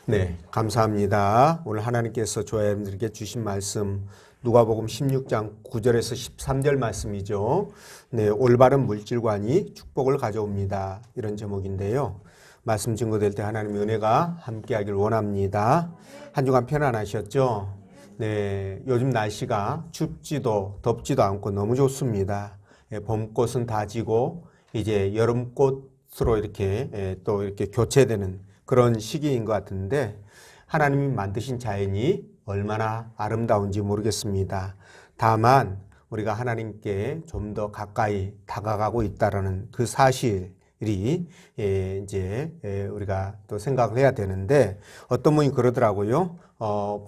네, 감사합니다. 오늘 하나님께서 저와 여러분들에게 주신 말씀 누가복음 16장 9절에서 13절 말씀이죠. 네, 올바른 물질관이 축복을 가져옵니다. 이런 제목인데요. 말씀 증거될 때 하나님의 은혜가 함께하길 원합니다. 한 주간 편안하셨죠? 네, 요즘 날씨가 춥지도 덥지도 않고 너무 좋습니다. 봄꽃은 다 지고 이제 여름꽃으로 이렇게 또 이렇게 교체되는 그런 시기인 것 같은데 하나님이 만드신 자연이 얼마나 아름다운지 모르겠습니다. 다만 우리가 하나님께 좀 더 가까이 다가가고 있다라는 그 사실이 이제 우리가 또 생각을 해야 되는데 어떤 분이 그러더라고요.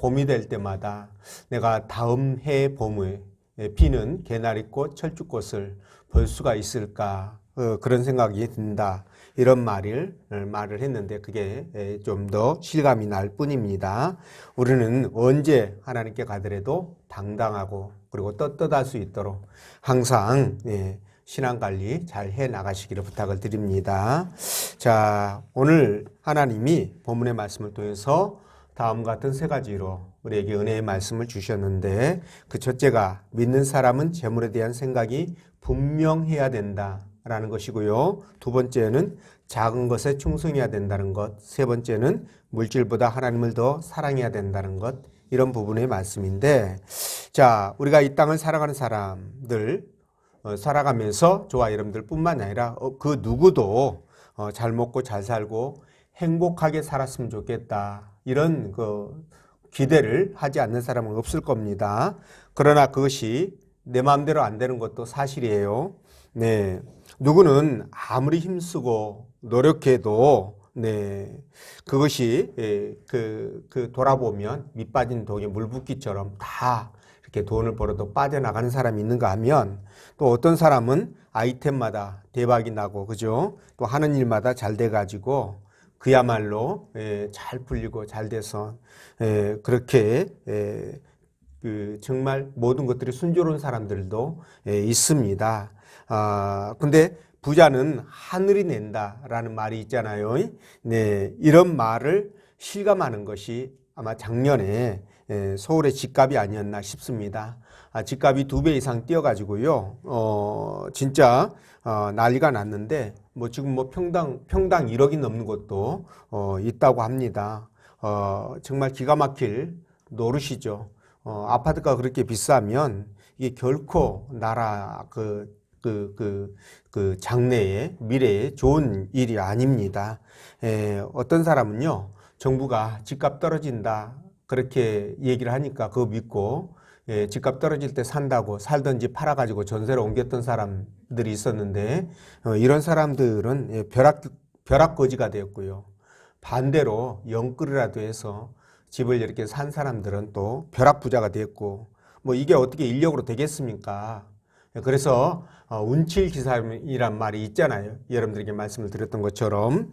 봄이 될 때마다 내가 다음 해 봄에 피는 개나리꽃, 철쭉꽃을 볼 수가 있을까? 그런 생각이 든다. 이런 말을 했는데 그게 좀 더 실감이 날 뿐입니다. 우리는 언제 하나님께 가더라도 당당하고 그리고 떳떳할 수 있도록 항상 신앙관리 잘 해 나가시기를 부탁을 드립니다. 자, 오늘 하나님이 본문의 말씀을 통해서 다음 같은 세 가지로 우리에게 은혜의 말씀을 주셨는데 그 첫째가 믿는 사람은 재물에 대한 생각이 분명해야 된다라는 것이고요. 두 번째는 작은 것에 충성해야 된다는 것. 세 번째는 물질보다 하나님을 더 사랑해야 된다는 것. 이런 부분의 말씀인데 자, 우리가 이 땅을 살아가는 사람들 살아가면서 저와 여러분들 뿐만 아니라 그 누구도 잘 먹고 잘 살고 행복하게 살았으면 좋겠다. 이런 그 기대를 하지 않는 사람은 없을 겁니다. 그러나 그것이 내 마음대로 안 되는 것도 사실이에요. 네. 누구는 아무리 힘쓰고 노력해도 그것이 돌아보면 밑 빠진 독에 물 붓기처럼 다 이렇게 돈을 벌어도 빠져나가는 사람이 있는가 하면 또 어떤 사람은 아이템마다 대박이 나고 그죠? 또 하는 일마다 잘 돼가지고 그야말로 잘 풀리고 잘 돼서 그렇게 정말 모든 것들이 순조로운 사람들도 있습니다. 근데 부자는 하늘이 낸다라는 말이 있잖아요. 네, 이런 말을 실감하는 것이 아마 작년에 서울의 집값이 아니었나 싶습니다. 집값이 2배 이상 뛰어가지고요. 진짜 난리가 났는데 뭐 지금 뭐 평당 1억이 넘는 곳도 있다고 합니다. 정말 기가 막힐 노릇이죠. 아파트가 그렇게 비싸면 이게 결코 나라 그 장래에 미래에 좋은 일이 아닙니다. 어떤 사람은요, 정부가 집값 떨어진다 그렇게 얘기를 하니까 그거 믿고 집값 떨어질 때 산다고 살던지 팔아가지고 전세로 옮겼던 사람들이 있었는데 이런 사람들은 벼락거지가 되었고요. 반대로 영끌이라도 해서 집을 이렇게 산 사람들은 또 벼락부자가 되었고 뭐 이게 어떻게 인력으로 되겠습니까? 그래서 운칠기삼이란 말이 있잖아요. 여러분들에게 말씀을 드렸던 것처럼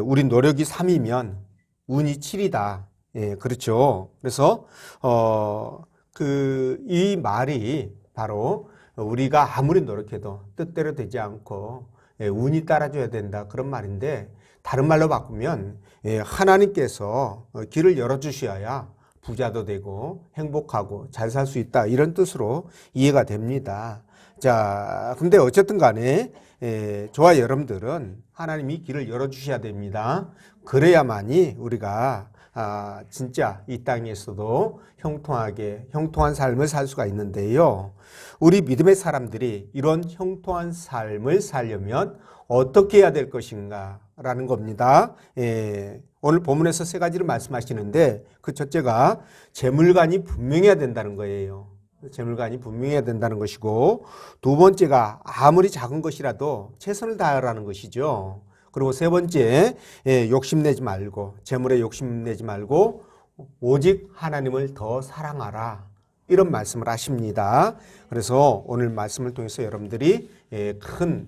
우리 노력이 3이면 운이 7이다. 그렇죠. 그래서 이 말이 바로 우리가 아무리 노력해도 뜻대로 되지 않고 운이 따라줘야 된다 그런 말인데 다른 말로 바꾸면 하나님께서 길을 열어주셔야 부자도 되고 행복하고 잘 살 수 있다 이런 뜻으로 이해가 됩니다. 자, 근데 어쨌든 간에 저와 여러분들은 하나님이 길을 열어주셔야 됩니다. 그래야만이 우리가 진짜 이 땅에서도 형통한 삶을 살 수가 있는데요. 우리 믿음의 사람들이 이런 형통한 삶을 살려면 어떻게 해야 될 것인가 라는 겁니다. 오늘 본문에서 세 가지를 말씀하시는데 그 첫째가 재물관이 분명해야 된다는 거예요. 재물관이 분명해야 된다는 것이고 두 번째가 아무리 작은 것이라도 최선을 다하라는 것이죠. 그리고 세 번째 욕심내지 말고 재물에 욕심내지 말고 오직 하나님을 더 사랑하라 이런 말씀을 하십니다. 그래서 오늘 말씀을 통해서 여러분들이 큰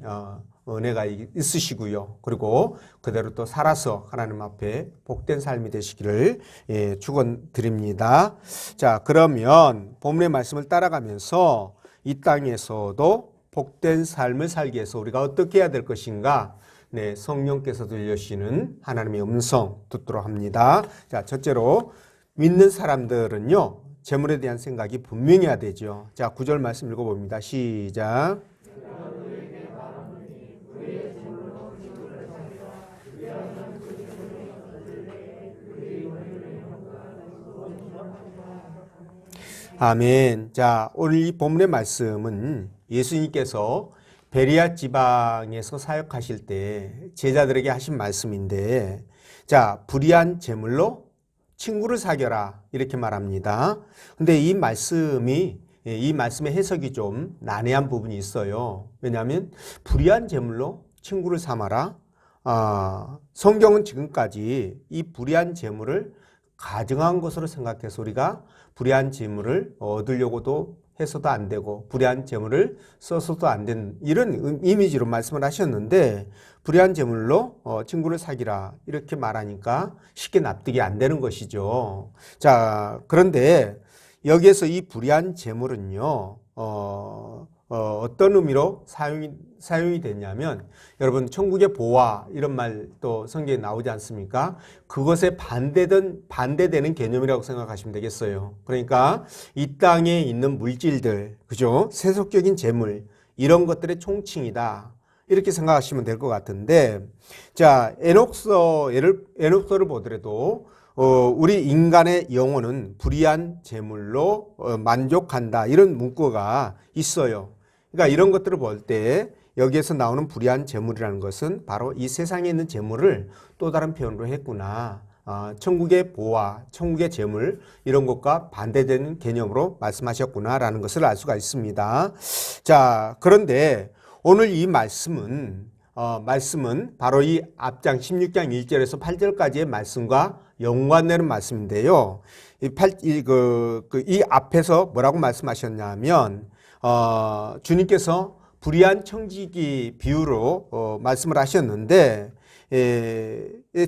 은혜가 있으시고요. 그리고 그대로 또 살아서 하나님 앞에 복된 삶이 되시기를 축원드립니다. 자, 그러면 본문의 말씀을 따라가면서 이 땅에서도 복된 삶을 살기 위해서 우리가 어떻게 해야 될 것인가? 네, 성령께서 들려주시는 하나님의 음성 듣도록 합니다. 자, 첫째로 믿는 사람들은요, 재물에 대한 생각이 분명해야 되죠. 자, 9절 말씀 읽어봅니다. 시작. 아멘. 자, 오늘 이 본문의 말씀은 예수님께서 베리아 지방에서 사역하실 때 제자들에게 하신 말씀인데, 자, 불의한 재물로 친구를 사겨라 이렇게 말합니다. 근데 이 말씀의 해석이 좀 난해한 부분이 있어요. 왜냐하면 불의한 재물로 친구를 삼아라. 성경은 지금까지 이 불의한 재물을 가증한 것으로 생각해서 우리가 불의한 재물을 얻으려고도 해서도 안 되고 불의한 재물을 써서도 안 되는 이런 이미지로 말씀을 하셨는데, 불의한 재물로 친구를 사귀라 이렇게 말하니까 쉽게 납득이 안 되는 것이죠. 자, 그런데 여기에서 이 불의한 재물은요, 어떤 의미로 사용이 됐냐면, 여러분 천국의 보화 이런 말도 성경에 나오지 않습니까? 그것에 반대되는 개념이라고 생각하시면 되겠어요. 그러니까 이 땅에 있는 물질들, 그죠? 세속적인 재물 이런 것들의 총칭이다 이렇게 생각하시면 될 것 같은데, 자, 에녹서를 보더라도 우리 인간의 영혼은 불의한 재물로 만족한다 이런 문구가 있어요. 그러니까 이런 것들을 볼 때 여기에서 나오는 불의한 재물이라는 것은 바로 이 세상에 있는 재물을 또 다른 표현으로 했구나. 천국의 보화, 천국의 재물 이런 것과 반대되는 개념으로 말씀하셨구나라는 것을 알 수가 있습니다. 자, 그런데 오늘 이 말씀은 바로 이 앞장 16장 1절에서 8절까지의 말씀과 연관되는 말씀인데요. 이 앞에서 뭐라고 말씀하셨냐면, 주님께서 불의한 청지기 비유로 말씀을 하셨는데,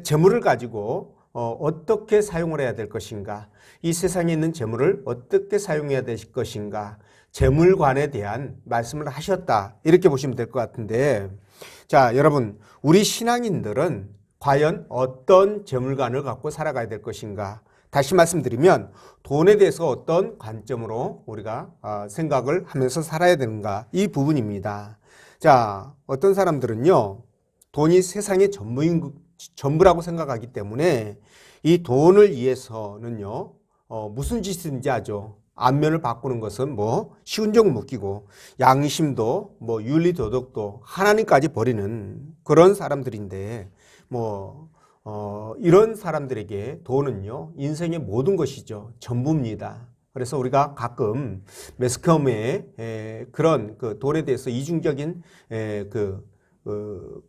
재물을 가지고 어떻게 사용을 해야 될 것인가, 이 세상에 있는 재물을 어떻게 사용해야 될 것인가, 재물관에 대한 말씀을 하셨다 이렇게 보시면 될 것 같은데, 자, 여러분, 우리 신앙인들은 과연 어떤 재물관을 갖고 살아가야 될 것인가? 다시 말씀드리면 돈에 대해서 어떤 관점으로 우리가 생각을 하면서 살아야 되는가, 이 부분입니다. 자, 어떤 사람들은요, 돈이 세상의 전부라고 생각하기 때문에 이 돈을 위해서는요, 무슨 짓인지 하죠. 안면을 바꾸는 것은 뭐 시운정 묶이고, 양심도 뭐 윤리 도덕도 하나님까지 버리는 그런 사람들인데, 이런 사람들에게 돈은요, 인생의 모든 것이죠. 전부입니다. 그래서 우리가 가끔 매스컴에 그런 그 돈에 대해서 이중적인 그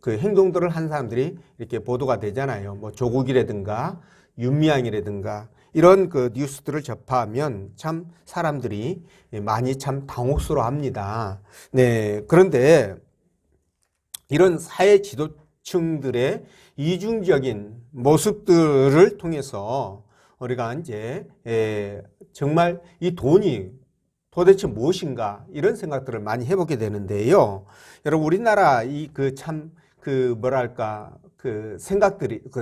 행동들을 한 사람들이 이렇게 보도가 되잖아요. 뭐 조국이라든가 윤미향이라든가 이런 그 뉴스들을 접하면 참 사람들이 많이 참 당혹스러워합니다. 네, 그런데 이런 사회 지도층들의 이중적인 모습들을 통해서 우리가 이제 정말 이 돈이 도대체 무엇인가 이런 생각들을 많이 해보게 되는데요. 여러분, 우리나라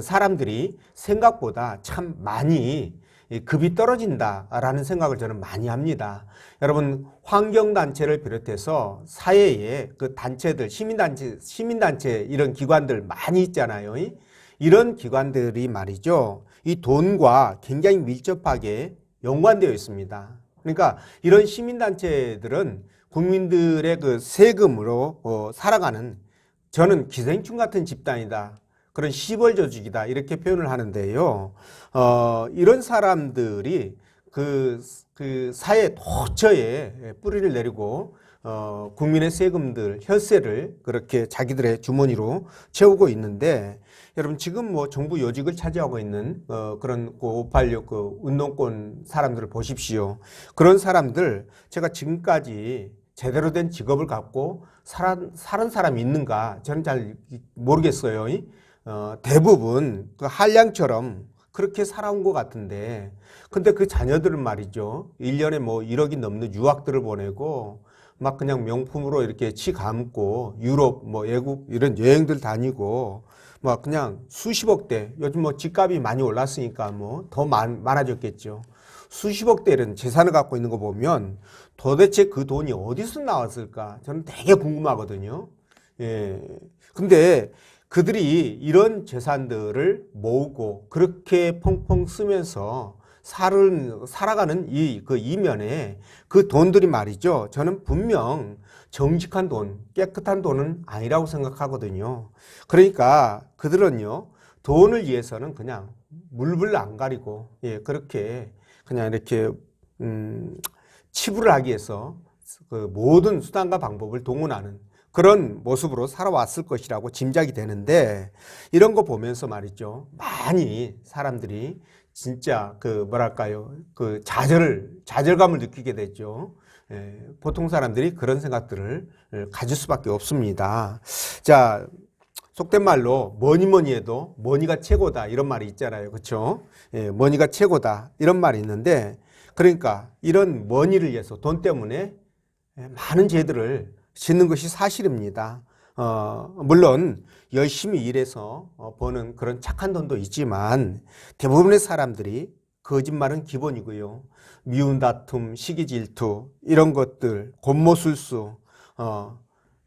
사람들이 생각보다 참 많이 급이 떨어진다라는 생각을 저는 많이 합니다. 여러분, 환경단체를 비롯해서 사회에 그 단체들, 시민단체 이런 기관들 많이 있잖아요. 이런 기관들이 말이죠, 이 돈과 굉장히 밀접하게 연관되어 있습니다. 그러니까 이런 시민단체들은 국민들의 그 세금으로 살아가는, 저는 기생충 같은 집단이다, 그런 시벌 조직이다 이렇게 표현을 하는데요. 이런 사람들이 그 사회 도처에 뿌리를 내리고 국민의 세금들, 혈세를 그렇게 자기들의 주머니로 채우고 있는데, 여러분 지금 뭐 정부 요직을 차지하고 있는 그런 586 그 운동권 사람들을 보십시오. 그런 사람들, 제가 지금까지 제대로 된 직업을 갖고 살은 사람이 있는가 저는 잘 모르겠어요. 대부분 그 한량처럼 그렇게 살아온 것 같은데, 근데 그 자녀들은 말이죠, 1년에 뭐 1억이 넘는 유학들을 보내고 막 그냥 명품으로 이렇게 치 감고 유럽 뭐 외국 이런 여행들 다니고 막 그냥 수십억대, 요즘 뭐 집값이 많이 올랐으니까 뭐 더 많아졌겠죠. 수십억대 이런 재산을 갖고 있는 거 보면 도대체 그 돈이 어디서 나왔을까? 저는 되게 궁금하거든요. 예. 근데 그들이 이런 재산들을 모으고 그렇게 펑펑 쓰면서 살아가는 그 이면에 그 돈들이 말이죠. 저는 분명 정직한 돈, 깨끗한 돈은 아니라고 생각하거든요. 그러니까 그들은요, 돈을 위해서는 그냥 물불 안 가리고, 예, 그렇게 그냥 이렇게, 치부를 하기 위해서 그 모든 수단과 방법을 동원하는 그런 모습으로 살아왔을 것이라고 짐작이 되는데, 이런 거 보면서 말이죠. 많이 사람들이 진짜 그 뭐랄까요, 그 좌절감을 느끼게 되죠. 예, 보통 사람들이 그런 생각들을 가질 수밖에 없습니다. 자, 속된 말로 뭐니 뭐니 해도 머니가 최고다 이런 말이 있잖아요. 그렇죠? 예, 머니가 최고다 이런 말이 있는데, 그러니까 이런 머니를 위해서 돈 때문에 많은 죄들을 짓는 것이 사실입니다. 물론 열심히 일해서 버는 그런 착한 돈도 있지만 대부분의 사람들이 거짓말은 기본이고요. 미운 다툼, 시기 질투 이런 것들, 권모술수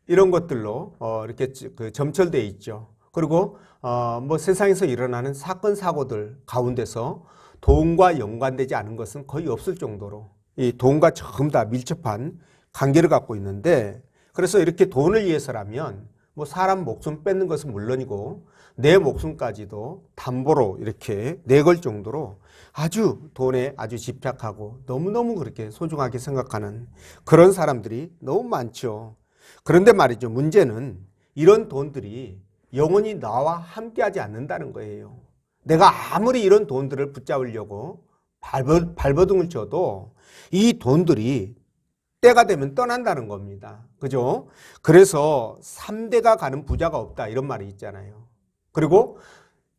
이런 것들로 이렇게 그 점철되어 있죠. 그리고 뭐 세상에서 일어나는 사건 사고들 가운데서 돈과 연관되지 않은 것은 거의 없을 정도로 이 돈과 전부 다 밀접한 관계를 갖고 있는데, 그래서 이렇게 돈을 위해서라면 뭐 사람 목숨 뺏는 것은 물론이고 내 목숨까지도 담보로 이렇게 내걸 정도로 아주 돈에 아주 집착하고 너무너무 그렇게 소중하게 생각하는 그런 사람들이 너무 많죠. 그런데 말이죠. 문제는 이런 돈들이 영원히 나와 함께하지 않는다는 거예요. 내가 아무리 이런 돈들을 붙잡으려고 발버둥을 쳐도 이 돈들이 때가 되면 떠난다는 겁니다. 그죠? 그래서 3대가 가는 부자가 없다 이런 말이 있잖아요. 그리고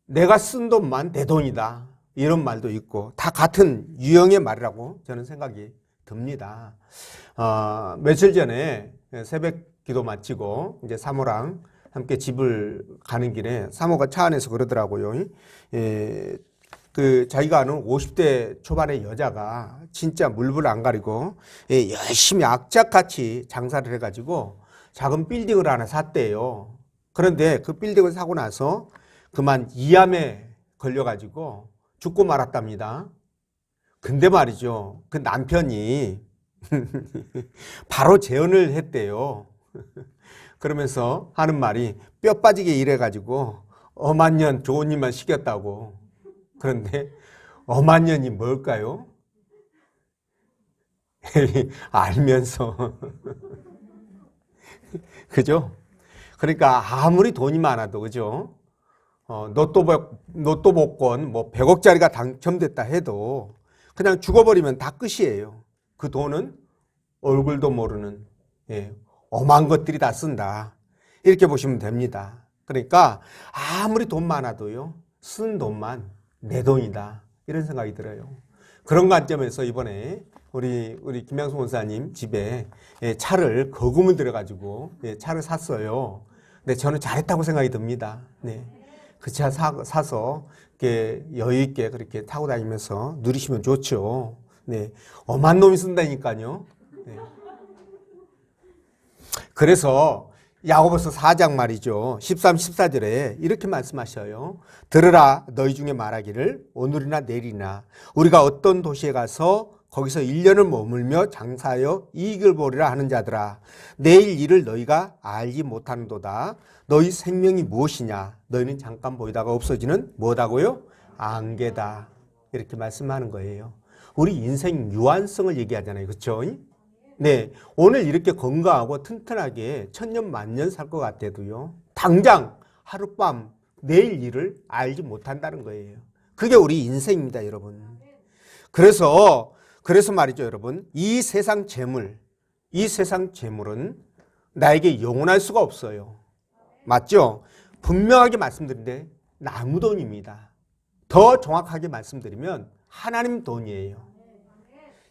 내가 쓴 돈만 내 돈이다 이런 말도 있고, 다 같은 유형의 말이라고 저는 생각이 듭니다. 며칠 전에 새벽 기도 마치고 이제 사모랑 함께 집을 가는 길에 사모가 차 안에서 그러더라고요. 그 자기가 아는 50대 초반의 여자가 진짜 물불 안 가리고 열심히 악착같이 장사를 해가지고 작은 빌딩을 하나 샀대요. 그런데 그 빌딩을 사고 나서 그만 이암에 걸려가지고 죽고 말았답니다. 근데 말이죠, 그 남편이 바로 재혼을 했대요. 그러면서 하는 말이 뼈 빠지게 일해가지고 엄한 년 좋은 일만 시켰다고. 그런데 엄한 년이 뭘까요? 알면서 그죠? 그러니까 아무리 돈이 많아도 그죠? 로또 복권 뭐 100억짜리가 당첨됐다 해도 그냥 죽어버리면 다 끝이에요. 그 돈은 얼굴도 모르는 엄한 것들이 다 쓴다. 이렇게 보시면 됩니다. 그러니까 아무리 돈 많아도요, 쓴 돈만 내 돈이다 이런 생각이 들어요. 그런 관점에서 이번에 우리 김양수 원사님 집에 차를 거금을 들여가지고 차를 샀어요. 근데 저는 잘했다고 생각이 듭니다. 네. 그 차 사서 이렇게 여유 있게 그렇게 타고 다니면서 누리시면 좋죠. 네. 엄한 놈이 쓴다니까요. 네. 그래서 야고보서 4장 말이죠. 13, 14절에 이렇게 말씀하셔요. 들으라, 너희 중에 말하기를 오늘이나 내일이나 우리가 어떤 도시에 가서 거기서 1년을 머물며 장사하여 이익을 보리라 하는 자들아, 내일 일을 너희가 알지 못하는도다. 너희 생명이 무엇이냐? 너희는 잠깐 보이다가 없어지는 뭐다고요? 안개다. 이렇게 말씀하는 거예요. 우리 인생 유한성을 얘기하잖아요. 그렇죠? 네, 오늘 이렇게 건강하고 튼튼하게 천년 만년 살 것 같아도요, 당장 하룻밤 내일 일을 알지 못한다는 거예요. 그게 우리 인생입니다, 여러분. 그래서 말이죠, 여러분. 이 세상 재물은 나에게 영원할 수가 없어요. 맞죠? 분명하게 말씀드린데 나무돈입니다. 더 정확하게 말씀드리면 하나님 돈이에요.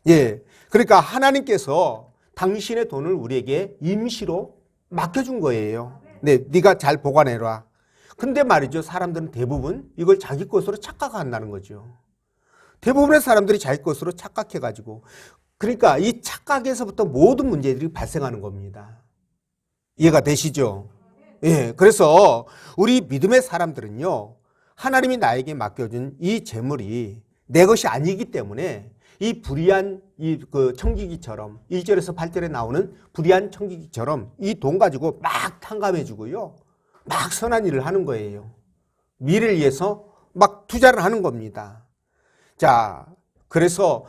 예. 그러니까 하나님께서 당신의 돈을 우리에게 임시로 맡겨준 거예요. 네, 네가 잘 보관해라. 근데 말이죠. 사람들은 대부분 이걸 자기 것으로 착각한다는 거죠. 대부분의 사람들이 자기 것으로 착각해가지고 그러니까 이 착각에서부터 모든 문제들이 발생하는 겁니다. 이해가 되시죠? 예, 그래서 우리 믿음의 사람들은요, 하나님이 나에게 맡겨준 이 재물이 내 것이 아니기 때문에 이 불의한 그 청기기처럼 1절에서 8절에 나오는 불의한 청기기처럼 이 돈 가지고 막 탕감해 주고요. 막 선한 일을 하는 거예요. 미래를 위해서 막 투자를 하는 겁니다. 자, 그래서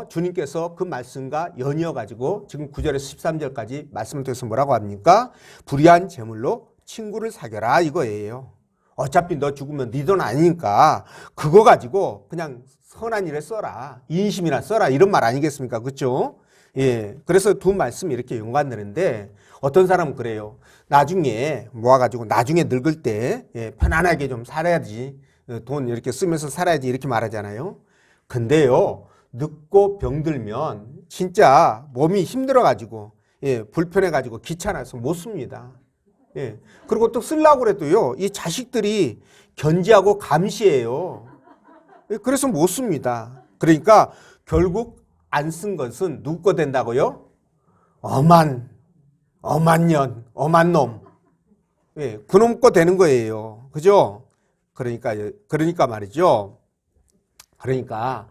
주님께서 그 말씀과 연이어 가지고 지금 9절에서 13절까지 말씀을 통해서 뭐라고 합니까? 불의한 재물로 친구를 사겨라 이거예요. 어차피 너 죽으면 네 돈 아니니까 그거 가지고 그냥 선한 일에 써라. 인심이나 써라. 이런 말 아니겠습니까? 그렇죠? 예. 그래서 두 말씀이 이렇게 연관되는데 어떤 사람은 그래요. 나중에 모아가지고 나중에 늙을 때 편안하게 좀 살아야지. 돈 이렇게 쓰면서 살아야지 이렇게 말하잖아요. 근데요. 늙고 병들면 진짜 몸이 힘들어가지고 불편해가지고 귀찮아서 못 씁니다. 예. 그리고 또 쓰려고 그래도요. 이 자식들이 견제하고 감시해요. 그래서 못 씁니다. 그러니까 결국 안 쓴 것은 누구 거 된다고요? 엄한 놈. 예, 그놈 거 되는 거예요. 그죠? 그러니까 말이죠. 그러니까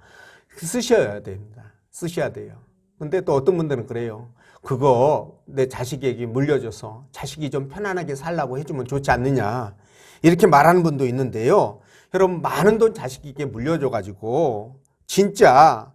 쓰셔야 됩니다. 쓰셔야 돼요. 근데 또 어떤 분들은 그래요. 그거 내 자식에게 물려줘서 자식이 좀 편안하게 살라고 해주면 좋지 않느냐. 이렇게 말하는 분도 있는데요. 여러분 많은 돈 자식에게 물려줘가지고 진짜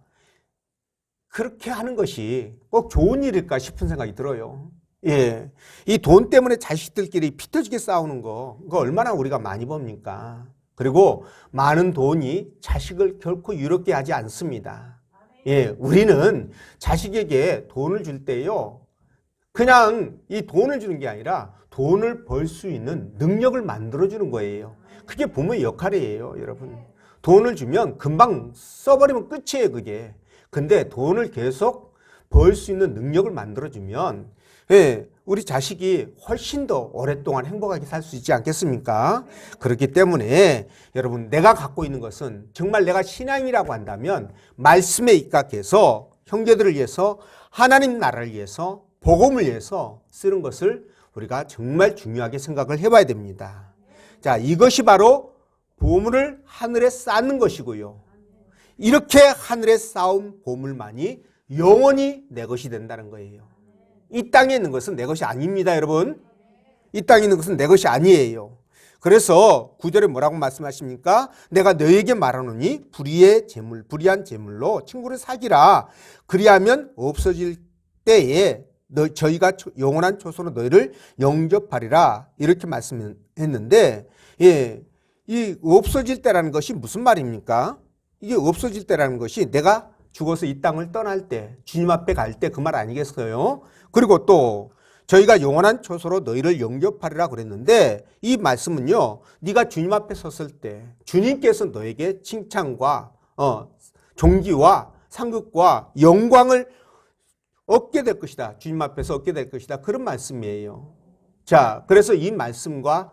그렇게 하는 것이 꼭 좋은 일일까 싶은 생각이 들어요. 예, 이 돈 때문에 자식들끼리 피 터지게 싸우는 거 그거 얼마나 우리가 많이 봅니까? 그리고 많은 돈이 자식을 결코 유롭게 하지 않습니다. 예, 우리는 자식에게 돈을 줄 때요, 그냥 이 돈을 주는 게 아니라 돈을 벌 수 있는 능력을 만들어주는 거예요. 그게 부모의 역할이에요, 여러분. 돈을 주면 금방 써버리면 끝이에요, 그게. 근데 돈을 계속 벌 수 있는 능력을 만들어주면 우리 자식이 훨씬 더 오랫동안 행복하게 살 수 있지 않겠습니까? 그렇기 때문에 여러분 내가 갖고 있는 것은 정말 내가 신앙이라고 한다면 말씀에 입각해서 형제들을 위해서 하나님 나라를 위해서 복음을 위해서 쓰는 것을 우리가 정말 중요하게 생각을 해봐야 됩니다. 자, 이것이 바로 보물을 하늘에 쌓는 것이고요. 이렇게 하늘에 쌓은 보물만이 영원히 내 것이 된다는 거예요. 이 땅에 있는 것은 내 것이 아닙니다, 여러분. 이 땅에 있는 것은 내 것이 아니에요. 그래서 9절에 뭐라고 말씀하십니까? 내가 너에게 말하노니 불의한 재물로 친구를 사기라. 그리하면 없어질 때에 저희가 영원한 초소로 너희를 영접하리라. 이렇게 말씀했는데, 이 없어질 때라는 것이 무슨 말입니까? 이게 없어질 때라는 것이 내가 죽어서 이 땅을 떠날 때, 주님 앞에 갈 때 그 말 아니겠어요? 그리고 또 저희가 영원한 초소로 너희를 영접하리라 그랬는데 이 말씀은요, 네가 주님 앞에 섰을 때 주님께서 너에게 칭찬과 존귀와 상급과 영광을 얻게 될 것이다. 주님 앞에서 얻게 될 것이다. 그런 말씀이에요. 자, 그래서 이 말씀과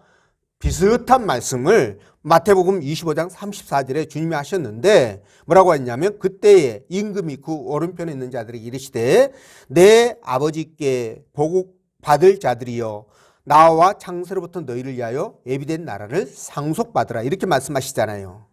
비슷한 말씀을 마태복음 25장 34절에 주님이 하셨는데 뭐라고 했냐면 그때에 임금이 그 오른편에 있는 자들에게 이르시되 내 아버지께 보국 받을 자들이여 나와 창세로부터 너희를 위하여 예비된 나라를 상속받으라 이렇게 말씀하시잖아요.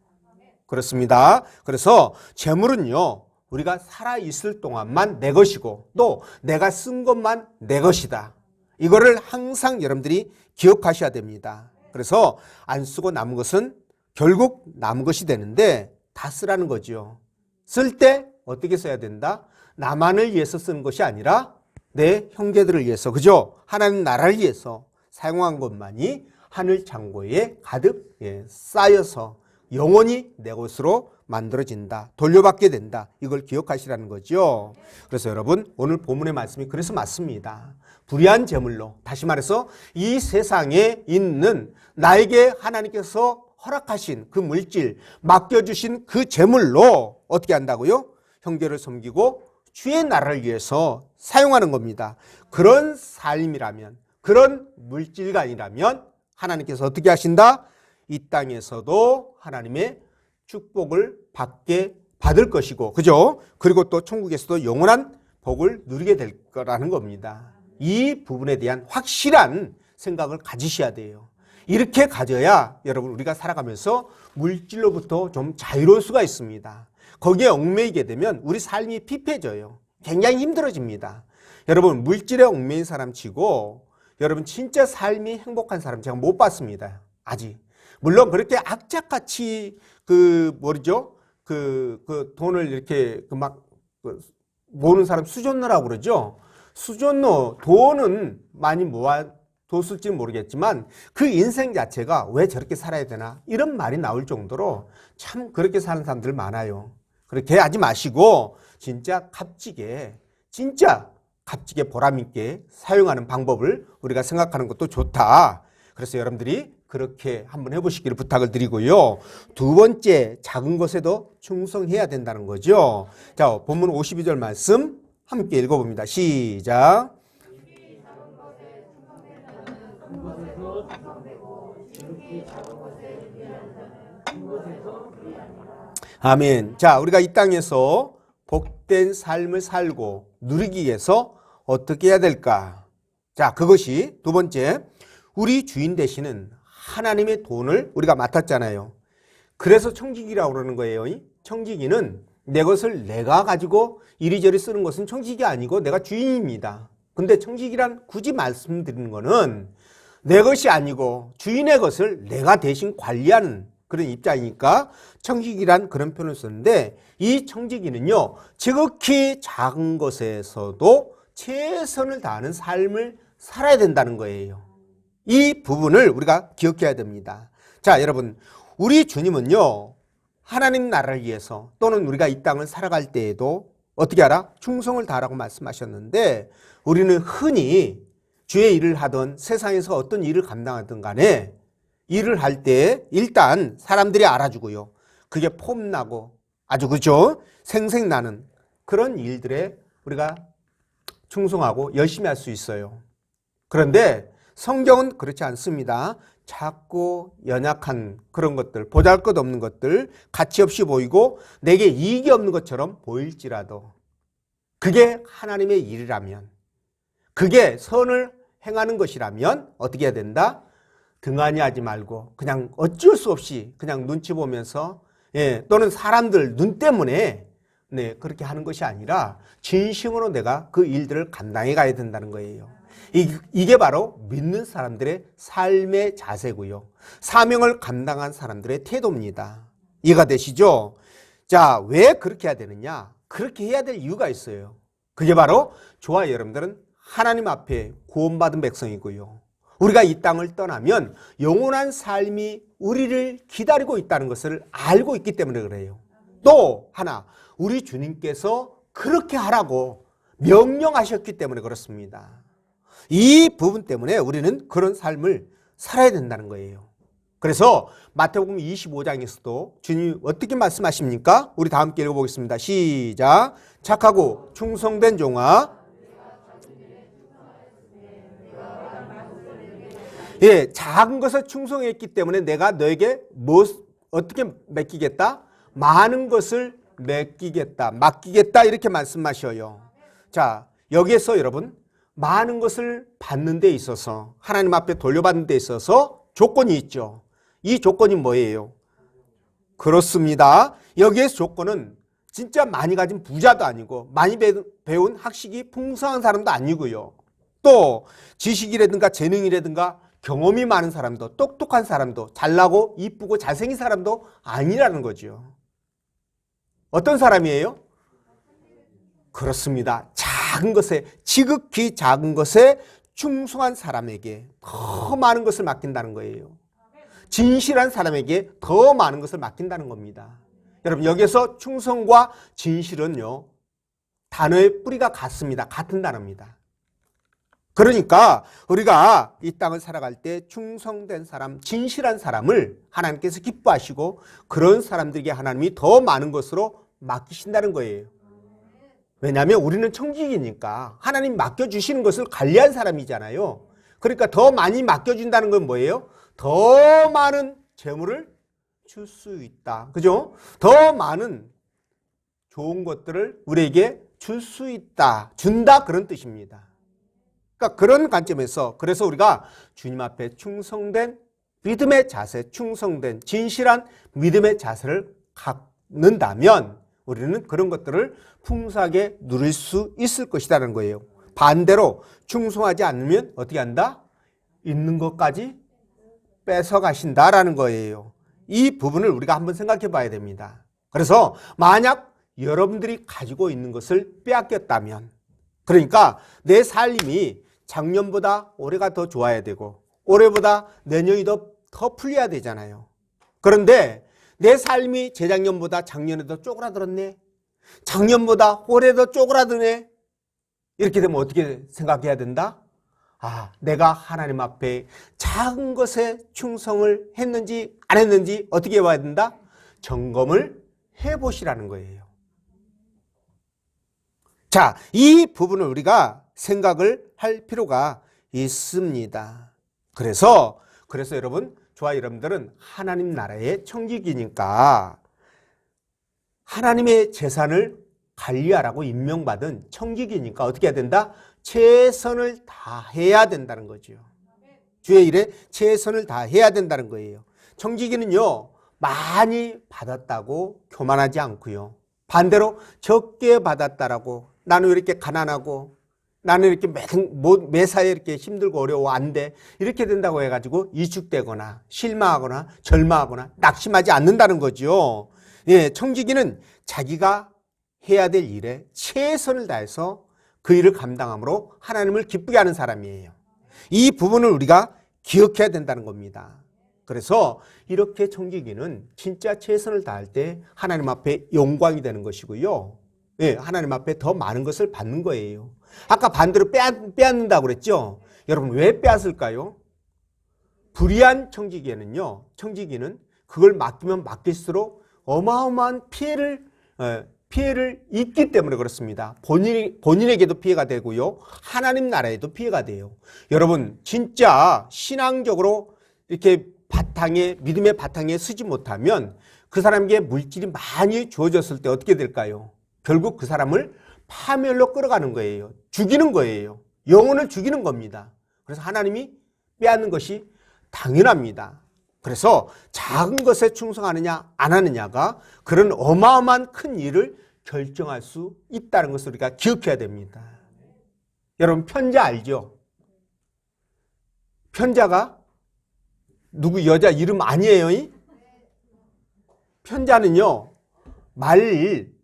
그렇습니다. 그래서 재물은요 우리가 살아있을 동안만 내 것이고 또 내가 쓴 것만 내 것이다. 이거를 항상 여러분들이 기억하셔야 됩니다. 그래서 안 쓰고 남은 것은 결국 남은 것이 되는데 다 쓰라는 거죠. 쓸 때 어떻게 써야 된다? 나만을 위해서 쓰는 것이 아니라 내 형제들을 위해서, 그죠? 하나님 나라를 위해서 사용한 것만이 하늘 창고에 가득 쌓여서 영원히 내 것으로 만들어진다. 돌려받게 된다. 이걸 기억하시라는 거죠. 그래서 여러분 오늘 본문의 말씀이 그래서 맞습니다. 불의한 재물로, 다시 말해서 이 세상에 있는 나에게 하나님께서 허락하신 그 물질, 맡겨주신 그 재물로 어떻게 한다고요? 형제를 섬기고 주의 나라를 위해서 사용하는 겁니다. 그런 삶이라면, 그런 물질관이라면 하나님께서 어떻게 하신다? 이 땅에서도 하나님의 축복을 받을 것이고, 그죠? 그리고 또 천국에서도 영원한 복을 누리게 될 거라는 겁니다. 이 부분에 대한 확실한 생각을 가지셔야 돼요. 이렇게 가져야 여러분 우리가 살아가면서 물질로부터 좀 자유로울 수가 있습니다. 거기에 얽매이게 되면 우리 삶이 피폐해져요. 굉장히 힘들어집니다. 여러분 물질에 얽매인 사람 치고 여러분 진짜 삶이 행복한 사람 제가 못 봤습니다. 아직. 물론 그렇게 악착같이 돈을 이렇게 모으는 사람 수존노라고 그러죠. 수존노, 돈은 많이 모아뒀을지는 모르겠지만 그 인생 자체가 왜 저렇게 살아야 되나 이런 말이 나올 정도로 참 그렇게 사는 사람들 많아요. 그렇게 하지 마시고 진짜 값지게 보람있게 사용하는 방법을 우리가 생각하는 것도 좋다. 그래서 여러분들이 그렇게 한번 해보시기를 부탁을 드리고요. 두 번째, 작은 것에도 충성해야 된다는 거죠. 자, 본문 52절 말씀 함께 읽어봅니다. 시작. 아멘. 자, 우리가 이 땅에서 복된 삶을 살고 누리기 위해서 어떻게 해야 될까? 자, 그것이 두 번째, 우리 주인 되시는 하나님의 돈을 우리가 맡았잖아요. 그래서 청지기라고 그러는 거예요. 청지기는 내 것을 내가 가지고 이리저리 쓰는 것은 청지기 아니고 내가 주인입니다. 근데 청지기란 굳이 말씀드리는 거는 내 것이 아니고 주인의 것을 내가 대신 관리하는 그런 입장이니까 청지기란 그런 표현을 썼는데 이 청지기는요, 지극히 작은 것에서도 최선을 다하는 삶을 살아야 된다는 거예요. 이 부분을 우리가 기억해야 됩니다. 자, 여러분, 우리 주님은요, 하나님 나라를 위해서 또는 우리가 이 땅을 살아갈 때에도 어떻게 하라? 충성을 다하라고 말씀하셨는데 우리는 흔히 주의 일을 하던 세상에서 어떤 일을 감당하든 간에 일을 할 때 일단 사람들이 알아주고요. 그게 폼나고 아주 그죠? 생생나는 그런 일들에 우리가 충성하고 열심히 할 수 있어요. 그런데 성경은 그렇지 않습니다. 작고 연약한 그런 것들, 보잘것없는 것들, 가치 없이 보이고 내게 이익이 없는 것처럼 보일지라도 그게 하나님의 일이라면, 그게 선을 행하는 것이라면 어떻게 해야 된다? 등한히 하지 말고 그냥 어쩔 수 없이 그냥 눈치 보면서 또는 사람들 눈 때문에 그렇게 하는 것이 아니라 진심으로 내가 그 일들을 감당해 가야 된다는 거예요. 이게 바로 믿는 사람들의 삶의 자세고요. 사명을 감당한 사람들의 태도입니다. 이해가 되시죠? 자, 왜 그렇게 해야 되느냐? 그렇게 해야 될 이유가 있어요. 그게 바로 저와 여러분들은 하나님 앞에 구원받은 백성이고요. 우리가 이 땅을 떠나면 영원한 삶이 우리를 기다리고 있다는 것을 알고 있기 때문에 그래요. 또 하나, 우리 주님께서 그렇게 하라고 명령하셨기 때문에 그렇습니다. 이 부분 때문에 우리는 그런 삶을 살아야 된다는 거예요. 그래서 마태복음 25장에서도 주님이 어떻게 말씀하십니까? 우리 다 함께 읽어보겠습니다. 시작. 착하고 충성된 종아, 작은 것에 충성했기 때문에 내가 너에게 어떻게 맡기겠다? 많은 것을 맡기겠다 이렇게 말씀하셔요. 자, 여기에서 여러분 많은 것을 받는 데 있어서 하나님 앞에 돌려받는 데 있어서 조건이 있죠. 이 조건이 뭐예요? 그렇습니다. 여기에서 조건은 진짜 많이 가진 부자도 아니고 많이 배운 학식이 풍성한 사람도 아니고요. 또 지식이라든가 재능이라든가 경험이 많은 사람도, 똑똑한 사람도, 잘나고 이쁘고 잘생긴 사람도 아니라는 거죠. 어떤 사람이에요? 그렇습니다. 작은 것에, 지극히 작은 것에 충성한 사람에게 더 많은 것을 맡긴다는 거예요. 진실한 사람에게 더 많은 것을 맡긴다는 겁니다. 여러분, 여기서 충성과 진실은요, 단어의 뿌리가 같습니다. 같은 단어입니다. 그러니까 우리가 이 땅을 살아갈 때 충성된 사람, 진실한 사람을 하나님께서 기뻐하시고 그런 사람들에게 하나님이 더 많은 것으로 맡기신다는 거예요. 왜냐하면 우리는 청직이니까 하나님 맡겨주시는 것을 관리한 사람이잖아요. 그러니까 더 많이 맡겨준다는 건 뭐예요? 더 많은 재물을 줄 수 있다. 그죠? 더 많은 좋은 것들을 우리에게 줄 수 있다. 준다. 그런 뜻입니다. 그러니까 그런 관점에서 그래서 우리가 주님 앞에 충성된 믿음의 자세, 충성된 진실한 믿음의 자세를 갖는다면 우리는 그런 것들을 풍성하게 누릴 수 있을 것이라는 거예요. 반대로 충성하지 않으면 어떻게 한다? 있는 것까지 뺏어가신다라는 거예요. 이 부분을 우리가 한번 생각해 봐야 됩니다. 그래서 만약 여러분들이 가지고 있는 것을 빼앗겼다면, 그러니까 내 삶이 작년보다 올해가 더 좋아야 되고 올해보다 내년이 더 풀려야 되잖아요. 그런데 내 삶이 재작년보다 작년에 더 쪼그라들었네. 작년보다 올해 더 쪼그라드네. 이렇게 되면 어떻게 생각해야 된다? 아, 내가 하나님 앞에 작은 것에 충성을 했는지 안 했는지 어떻게 해봐야 된다? 점검을 해보시라는 거예요. 자, 이 부분을 우리가 생각을 할 필요가 있습니다. 그래서 여러분, 저와 여러분들은 하나님 나라의 청직이니까 하나님의 재산을 관리하라고 임명받은 청직이니까 어떻게 해야 된다? 최선을 다해야 된다는 거죠. 주의 일에 최선을 다해야 된다는 거예요. 청지기는요, 많이 받았다고 교만하지 않고요. 반대로 적게 받았다라고 나는 왜 이렇게 가난하고 나는 이렇게 매사에 이렇게 힘들고 어려워 안 돼. 이렇게 된다고 해가지고 이축되거나 실망하거나 절망하거나 낙심하지 않는다는 거죠. 예, 청지기는 자기가 해야 될 일에 최선을 다해서 그 일을 감당함으로 하나님을 기쁘게 하는 사람이에요. 이 부분을 우리가 기억해야 된다는 겁니다. 그래서 이렇게 청지기는 진짜 최선을 다할 때 하나님 앞에 영광이 되는 것이고요. 예, 하나님 앞에 더 많은 것을 받는 거예요. 아까 반대로 빼앗는다고 그랬죠? 여러분 왜 빼앗을까요? 불의한 청지기에는요, 청지기는 그걸 맡기면 맡길수록 어마어마한 피해를 입기 때문에 그렇습니다. 본인에게도 피해가 되고요. 하나님 나라에도 피해가 돼요. 여러분 진짜 신앙적으로 이렇게 믿음의 바탕에 서지 못하면 그 사람에게 물질이 많이 주어졌을 때 어떻게 될까요? 결국 그 사람을 파멸로 끌어가는 거예요. 죽이는 거예요. 영혼을 죽이는 겁니다. 그래서 하나님이 빼앗는 것이 당연합니다. 그래서 작은 것에 충성하느냐 안 하느냐가 그런 어마어마한 큰 일을 결정할 수 있다는 것을 우리가 기억해야 됩니다. 여러분 편자 알죠? 편자가 누구 여자 이름 아니에요? 편자는요 말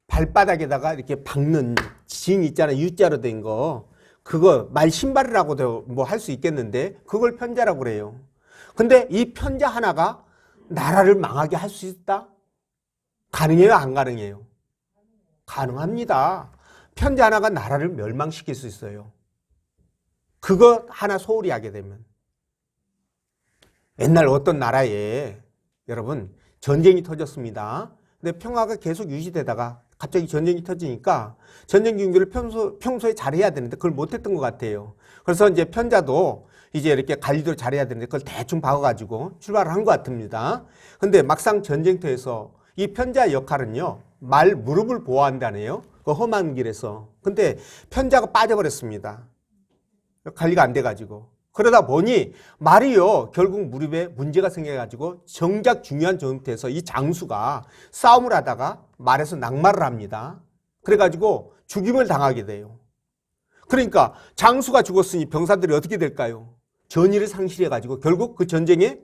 발바닥에다가 이렇게 박는 징 있잖아요. U자로 된 거. 그거 말 신발이라고도 뭐 할 수 있겠는데 그걸 편자라고 그래요. 근데 이 편자 하나가 나라를 망하게 할 수 있다? 가능해요? 안 가능해요? 가능합니다. 편자 하나가 나라를 멸망시킬 수 있어요. 그거 하나 소홀히 하게 되면. 옛날 어떤 나라에 여러분 전쟁이 터졌습니다. 근데 평화가 계속 유지되다가 갑자기 전쟁이 터지니까 전쟁 준비를 평소에 잘해야 되는데 그걸 못했던 것 같아요. 그래서 이제 편자도 이제 이렇게 관리도 잘해야 되는데 그걸 대충 박아가지고 출발을 한 것 같습니다. 근데 막상 전쟁터에서 이 편자 역할은요, 무릎을 보호한다네요. 그 험한 길에서. 근데 편자가 빠져버렸습니다. 관리가 안 돼가지고. 그러다 보니 말이요, 결국 무릎에 문제가 생겨가지고 정작 중요한 전투에서 이 장수가 싸움을 하다가 말에서 낙마를 합니다. 그래가지고 죽임을 당하게 돼요. 그러니까 장수가 죽었으니 병사들이 어떻게 될까요? 전의를 상실해가지고 결국 그 전쟁에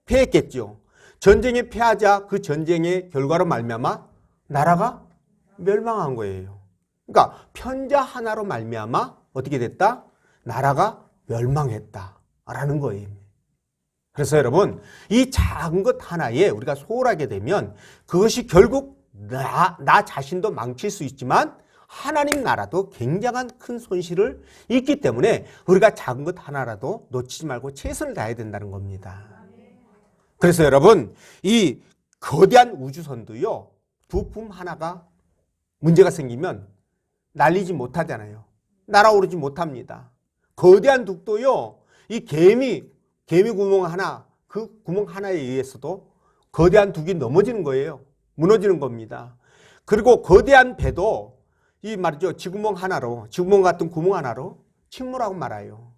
패했겠죠. 전쟁에 패하자 그 전쟁의 결과로 말미암아 나라가 멸망한 거예요. 그러니까 편자 하나로 말미암아 어떻게 됐다? 나라가 멸망했다라는 거예요. 그래서 여러분 이 작은 것 하나에 우리가 소홀하게 되면 그것이 결국 나 자신도 망칠 수 있지만 하나님 나라도 굉장한 큰 손실을 입기 때문에 우리가 작은 것 하나라도 놓치지 말고 최선을 다해야 된다는 겁니다. 그래서 여러분 이 거대한 우주선도요, 부품 하나가 문제가 생기면 날리지 못하잖아요. 날아오르지 못합니다. 거대한 둑도요, 이 개미 구멍 하나, 그 구멍 하나에 의해서도 거대한 둑이 넘어지는 거예요. 무너지는 겁니다. 그리고 거대한 배도 이 말이죠, 지구멍 같은 구멍 하나로 침몰하고 말아요.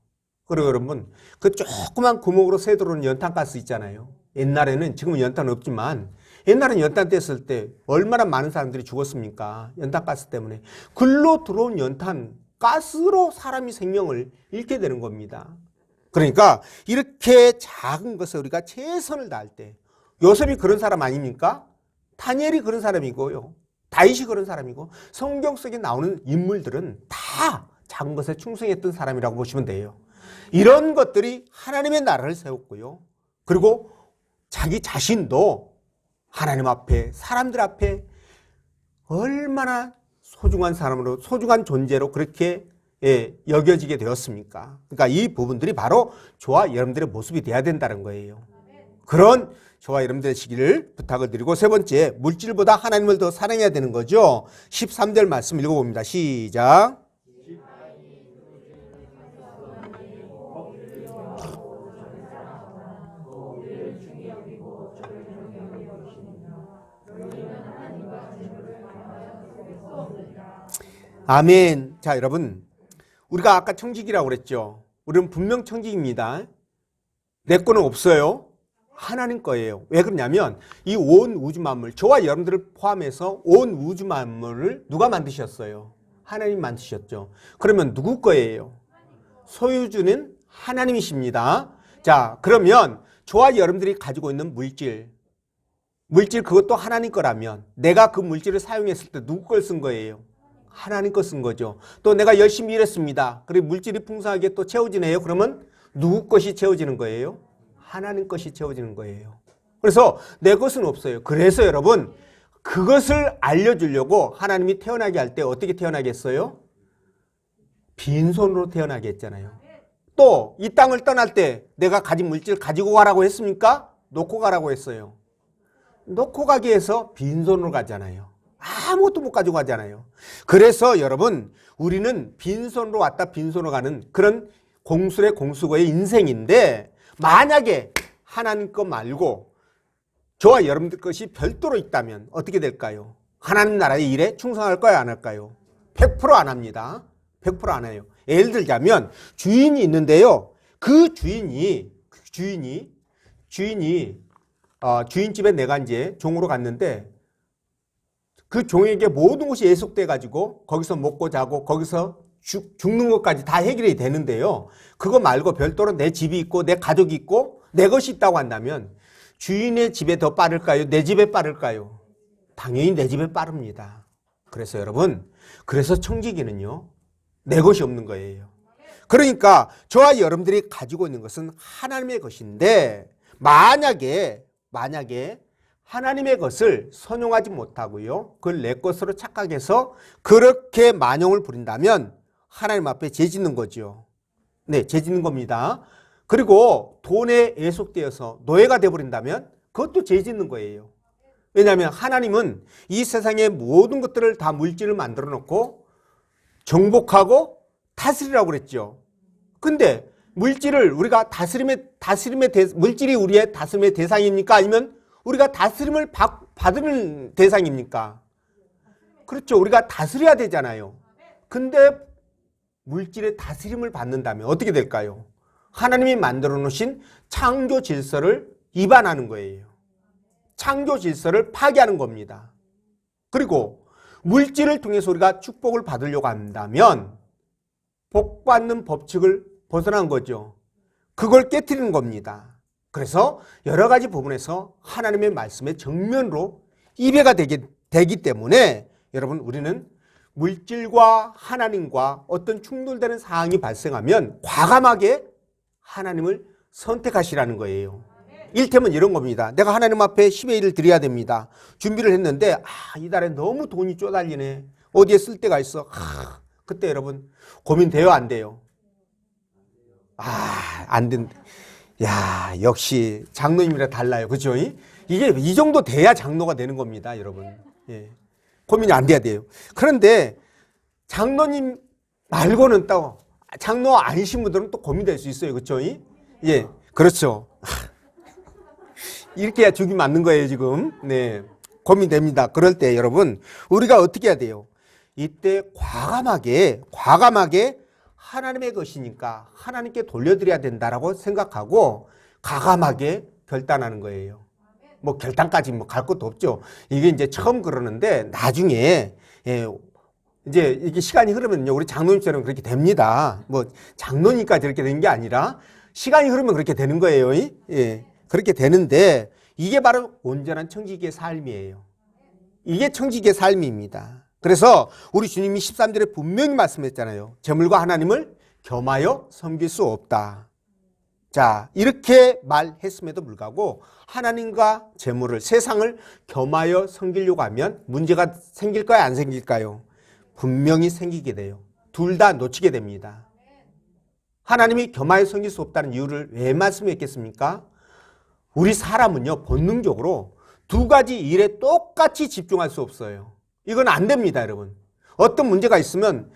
그리고 여러분, 그 조그만 구멍으로 새 들어오는 연탄가스 있잖아요. 옛날에는, 지금은 연탄 없지만 옛날에는 연탄 뗐을 때 얼마나 많은 사람들이 죽었습니까? 연탄가스 때문에. 글로 들어온 연탄 가스로 사람이 생명을 잃게 되는 겁니다. 그러니까 이렇게 작은 것에 우리가 최선을 다할 때, 요셉이 그런 사람 아닙니까? 다니엘이 그런 사람이고요, 다윗이 그런 사람이고, 성경 속에 나오는 인물들은 다 작은 것에 충성했던 사람이라고 보시면 돼요. 이런 것들이 하나님의 나라를 세웠고요, 그리고 자기 자신도 하나님 앞에, 사람들 앞에 얼마나 소중한 사람으로, 소중한 존재로 그렇게 여겨지게 되었습니까? 그러니까 이 부분들이 바로 저와 여러분들의 모습이 돼야 된다는 거예요. 그런 저와 여러분들의 시기를 부탁을 드리고, 세 번째, 물질보다 하나님을 더 사랑해야 되는 거죠. 13절 말씀 읽어봅니다. 시작. 아멘. 자, 여러분, 우리가 아까 청직이라고 그랬죠. 우리는 분명 청직입니다. 내 거는 없어요. 하나님 거예요. 왜 그러냐면 이 온 우주 만물, 저와 여러분들을 포함해서 온 우주 만물을 누가 만드셨어요? 하나님 만드셨죠. 그러면 누구 거예요? 소유주는 하나님이십니다. 자, 그러면 저와 여러분들이 가지고 있는 물질 그것도 하나님 거라면 내가 그 물질을 사용했을 때 누구 걸 쓴 거예요? 하나님 거 쓴 거죠. 또 내가 열심히 일했습니다. 그리고 물질이 풍성하게 또 채워지네요. 그러면 누구 것이 채워지는 거예요? 하나님 것이 채워지는 거예요. 그래서 내 것은 없어요. 그래서 여러분, 그것을 알려주려고 하나님이 태어나게 할 때 어떻게 태어나게 했어요? 빈손으로 태어나게 했잖아요. 또 이 땅을 떠날 때 내가 가진 물질 가지고 가라고 했습니까? 놓고 가라고 했어요. 놓고 가게 해서 빈손으로 가잖아요. 아무것도 못 가지고 가잖아요. 그래서 여러분, 우리는 빈손으로 왔다 빈손으로 가는 그런 공술의 공수거의 인생인데, 만약에 하나님 것 말고 저와 여러분들 것이 별도로 있다면 어떻게 될까요? 하나님 나라의 일에 충성할까요? 안 할까요? 100%안 합니다. 100% 안 해요. 예를 들자면 주인이 있는데요, 그 주인이 주인집에 내가 이제 종으로 갔는데, 그 종에게 모든 것이 예속돼 가지고 거기서 먹고 자고 거기서 죽는 것까지 다 해결이 되는데요, 그거 말고 별도로 내 집이 있고 내 가족이 있고 내 것이 있다고 한다면 주인의 집에 더 빠를까요? 내 집에 빠를까요? 당연히 내 집에 빠릅니다. 그래서 여러분, 그래서 청지기는요, 내 것이 없는 거예요. 그러니까 저와 여러분들이 가지고 있는 것은 하나님의 것인데, 만약에 하나님의 것을 선용하지 못하고요, 그걸 내 것으로 착각해서 그렇게 만용을 부린다면 하나님 앞에 죄짓는 거죠. 네, 죄짓는 겁니다. 그리고 돈에 애속되어서 노예가 되어버린다면 그것도 죄짓는 거예요. 왜냐하면 하나님은 이 세상의 모든 것들을 다 물질을 만들어 놓고 정복하고 다스리라고 그랬죠. 근데 물질을 우리가 물질이 우리의 다스림의 대상입니까? 아니면 우리가 다스림을 받는 대상입니까? 그렇죠. 우리가 다스려야 되잖아요. 근데 물질의 다스림을 받는다면 어떻게 될까요? 하나님이 만들어 놓으신 창조 질서를 위반하는 거예요. 창조 질서를 파괴하는 겁니다. 그리고 물질을 통해서 우리가 축복을 받으려고 한다면 복받는 법칙을 벗어난 거죠. 그걸 깨트리는 겁니다. 그래서 여러 가지 부분에서 하나님의 말씀에 정면으로 이배가 되기 때문에 여러분, 우리는 물질과 하나님과 어떤 충돌되는 상황이 발생하면 과감하게 하나님을 선택하시라는 거예요. 일테면 이런 겁니다. 내가 하나님 앞에 10의 1을 드려야 됩니다. 준비를 했는데 이달에 너무 돈이 쪼달리네. 어디에 쓸 데가 있어. 그때 여러분 고민돼요, 안 돼요? 안 된다. 야, 역시 장로님이랑 달라요. 그죠? 이게 이 정도 돼야 장로가 되는 겁니다, 여러분. 예. 고민이 안 돼야 돼요. 그런데 장로님 말고는 또 장로 아니신 분들은 또 고민될 수 있어요. 그렇죠? 예, 그렇죠. 이렇게 해야 죽이 맞는 거예요, 지금. 네, 고민됩니다. 그럴 때 여러분, 우리가 어떻게 해야 돼요? 이때 과감하게 하나님의 것이니까 하나님께 돌려드려야 된다라고 생각하고 과감하게 결단하는 거예요. 뭐 결단까지 뭐 갈 것도 없죠. 이게 이제 처음 그러는데 나중에 이제 이게 시간이 흐르면요, 우리 장로님처럼 그렇게 됩니다. 뭐 장로니까 저렇게 되는 게 아니라 시간이 흐르면 그렇게 되는 거예요. 예, 그렇게 되는데 이게 바로 온전한 청지기의 삶이에요. 이게 청지기의 삶입니다. 그래서 우리 주님이 13절에 분명히 말씀했잖아요. 재물과 하나님을 겸하여 섬길 수 없다. 자, 이렇게 말했음에도 불구하고 하나님과 재물을, 세상을 겸하여 섬기려고 하면 문제가 생길까요? 안 생길까요? 분명히 생기게 돼요. 둘 다 놓치게 됩니다. 하나님이 겸하여 섬길 수 없다는 이유를 왜 말씀했겠습니까? 우리 사람은요, 본능적으로 두 가지 일에 똑같이 집중할 수 없어요. 이건 안 됩니다, 여러분. 어떤 문제가 있으면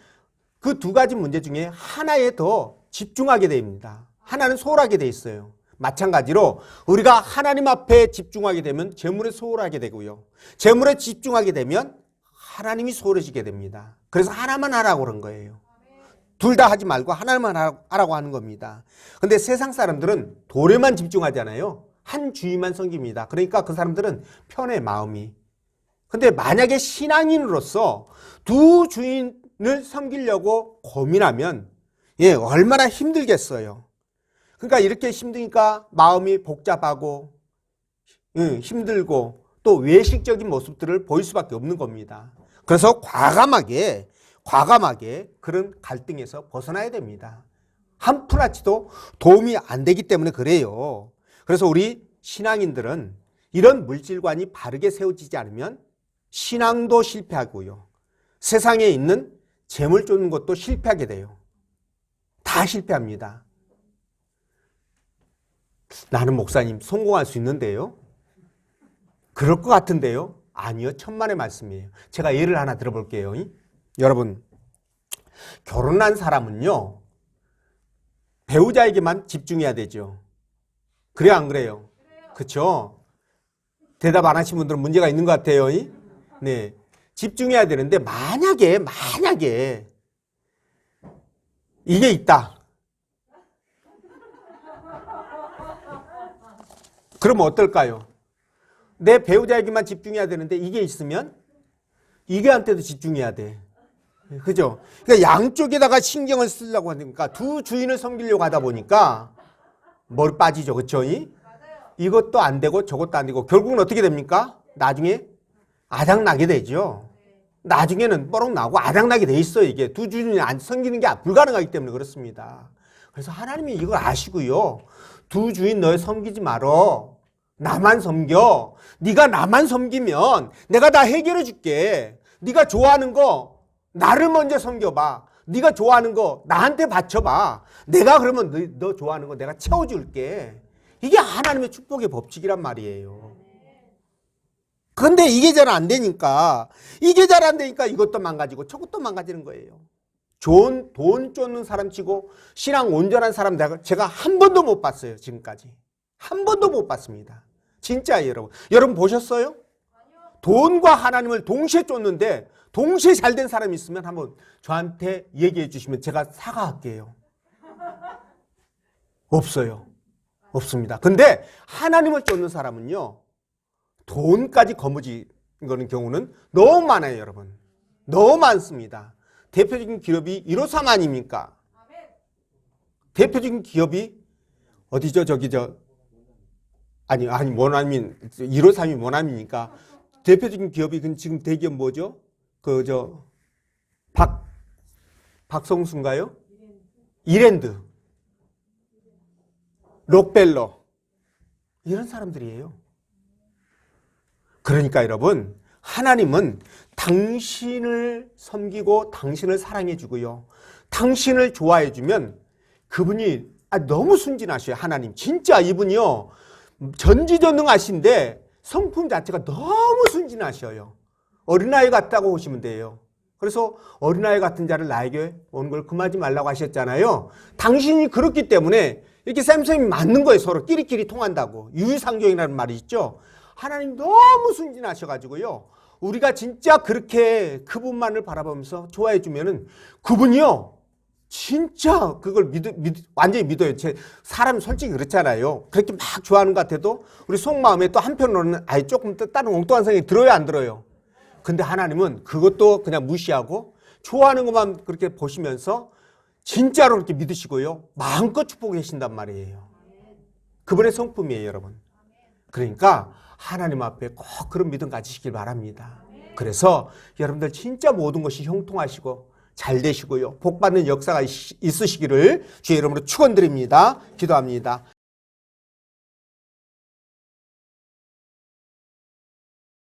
그 두 가지 문제 중에 하나에 더 집중하게 됩니다. 하나는 소홀하게 돼 있어요. 마찬가지로 우리가 하나님 앞에 집중하게 되면 재물에 소홀하게 되고요. 재물에 집중하게 되면 하나님이 소홀해지게 됩니다. 그래서 하나만 하라고 그런 거예요. 둘 다 하지 말고 하나만 하라고 하는 겁니다. 근데 세상 사람들은 도에만 집중하잖아요. 한 주인만 섬깁니다. 그러니까 그 사람들은 편해, 마음이. 근데 만약에 신앙인으로서 두 주인을 섬기려고 고민하면 얼마나 힘들겠어요. 그러니까 이렇게 힘드니까 마음이 복잡하고 힘들고 또 외식적인 모습들을 보일 수밖에 없는 겁니다. 그래서 과감하게 그런 갈등에서 벗어나야 됩니다. 한 푼아치도 도움이 안 되기 때문에 그래요. 그래서 우리 신앙인들은 이런 물질관이 바르게 세워지지 않으면 신앙도 실패하고요. 세상에 있는 재물 쫓는 것도 실패하게 돼요. 다 실패합니다. 나는 목사님 성공할 수 있는데요? 그럴 것 같은데요? 아니요. 천만의 말씀이에요. 제가 예를 하나 들어볼게요. 여러분, 결혼한 사람은요, 배우자에게만 집중해야 되죠. 그래요, 안 그래요? 그렇죠? 대답 안 하신 분들은 문제가 있는 것 같아요. 네, 집중해야 되는데 만약에 이게 있다. 그러면 어떨까요? 내 배우자에게만 집중해야 되는데 이게 있으면 이게한테도 집중해야 돼. 그죠? 그러니까 양쪽에다가 신경을 쓰려고 하니까 두 주인을 섬기려고 하다 보니까 머리 빠지죠. 그렇죠? 이것도 안 되고 저것도 안 되고 결국은 어떻게 됩니까? 나중에 아작나게 되죠. 나중에는 뻐록 나고 아작나게 돼 있어요. 이게 두 주인이 안 섬기는 게 불가능하기 때문에 그렇습니다. 그래서 하나님이 이걸 아시고요. 두 주인 너 섬기지 말어. 나만 섬겨. 네가 나만 섬기면 내가 다 해결해 줄게. 네가 좋아하는 거 나를 먼저 섬겨봐. 네가 좋아하는 거 나한테 바쳐봐. 내가 그러면 너 좋아하는 거 내가 채워줄게. 이게 하나님의 축복의 법칙이란 말이에요. 그런데 이게 잘 안 되니까 이것도 망가지고 저것도 망가지는 거예요. 좋은 돈 쫓는 사람 치고 신앙 온전한 사람 제가 한 번도 못 봤어요. 지금까지. 한 번도 못 봤습니다. 진짜예요, 여러분. 여러분 보셨어요? 돈과 하나님을 동시에 쫓는데 동시에 잘된 사람이 있으면 한번 저한테 얘기해 주시면 제가 사과할게요. 없어요. 없습니다. 근데 하나님을 쫓는 사람은요, 돈까지 거머쥐는 경우는 너무 많아요, 여러분. 너무 많습니다. 대표적인 기업이 153 아닙니까? 대표적인 기업이 어디죠? 아니, 모나민, 153이 모나미니까. 대표적인 기업이 지금 대기업 뭐죠? 박성수인가요? 이랜드. 록벨러. 이런 사람들이에요. 그러니까 여러분, 하나님은 당신을 섬기고 당신을 사랑해 주고요. 당신을 좋아해 주면 그분이 너무 순진하셔요. 하나님. 진짜 이분이요. 전지전능하신데 성품 자체가 너무 순진하셔요. 어린아이 같다고 보시면 돼요. 그래서 어린아이 같은 자를 나에게 오는 걸 금하지 말라고 하셨잖아요. 당신이 그렇기 때문에 이렇게 쌤쌤이 맞는 거예요. 서로 끼리끼리 통한다고. 유유상종이라는 말이 있죠. 하나님 너무 순진하셔가지고요. 우리가 진짜 그렇게 그분만을 바라보면서 좋아해 주면은 그분이요. 진짜 그걸 완전히 믿어요. 사람 솔직히 그렇잖아요. 그렇게 막 좋아하는 것 같아도 우리 속마음에 또 한편으로는 아예 조금 또 다른 엉뚱한 생각이 들어요, 안 들어요? 근데 하나님은 그것도 그냥 무시하고 좋아하는 것만 그렇게 보시면서 진짜로 그렇게 믿으시고요. 마음껏 축복해 주신단 말이에요. 그분의 성품이에요, 여러분. 그러니까 하나님 앞에 꼭 그런 믿음 가지시길 바랍니다. 그래서 여러분들 진짜 모든 것이 형통하시고 잘 되시고요. 복 받는 역사가 있으시기를 주의 이름으로 축원드립니다. 기도합니다.